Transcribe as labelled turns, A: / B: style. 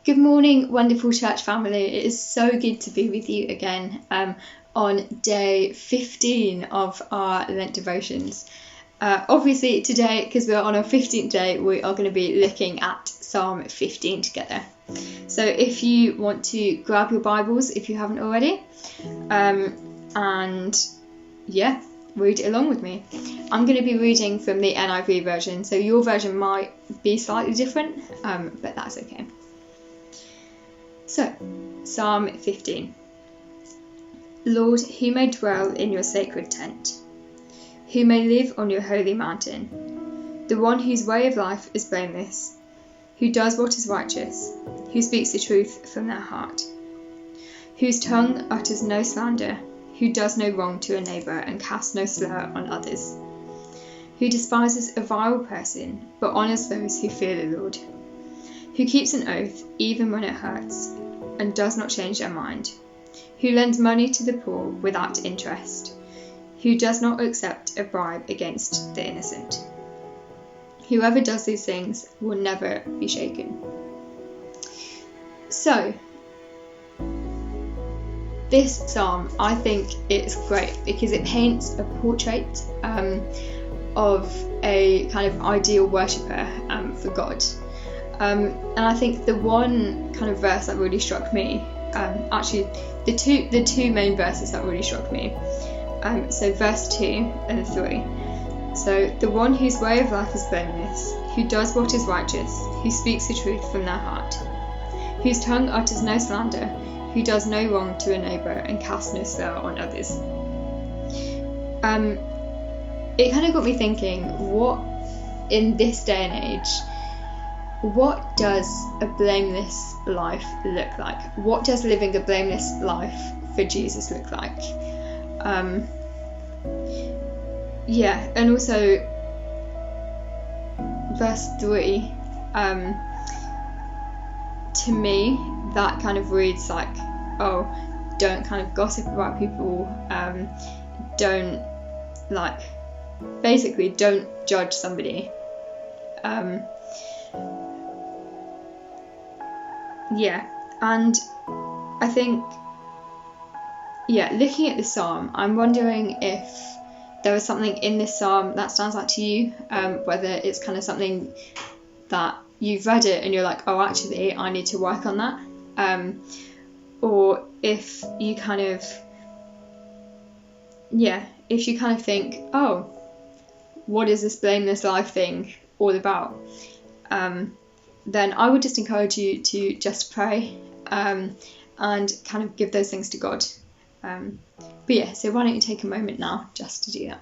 A: Good morning, wonderful church family. It is so good to be with you again on day 15 of our Lent devotions. Obviously today, because we're on our 15th day, we are going to be looking at Psalm 15 together. So if you want to grab your Bibles, if you haven't already, read it along with me. I'm going to be reading from the NIV version, so your version might be slightly different, but that's okay. So, Psalm 15. Lord, who may dwell in your sacred tent? Who may live on your holy mountain? The one whose way of life is blameless, who does what is righteous, who speaks the truth from their heart, whose tongue utters no slander, who does no wrong to a neighbour and casts no slur on others, who despises a vile person but honours those who fear the Lord, who keeps an oath even when it hurts and does not change their mind, who lends money to the poor without interest, who does not accept a bribe against the innocent. Whoever does these things will never be shaken. So, this psalm, I think it's great because it paints a portrait of a kind of ideal worshipper for God. And I think the one kind of verse that really struck me, actually the two main verses that really struck me, so verse 2 and 3. So, the one whose way of life is blameless, who does what is righteous, who speaks the truth from their heart, whose tongue utters no slander, who does no wrong to a neighbour and casts no slur on others. It kind of got me thinking, what in this day and age, what does a blameless life look like? What does living a blameless life for Jesus look like? And also verse 3, to me that kind of reads like, oh, don't kind of gossip about people, don't judge somebody. And I think, looking at the psalm, I'm wondering if there was something in this psalm that stands out to you, whether it's kind of something that you've read it and you're like, oh, actually, I need to work on that, or if you kind of think, oh, what is this blameless life thing all about? Then I would just encourage you to just pray and kind of give those things to God. So why don't you take a moment now just to do that?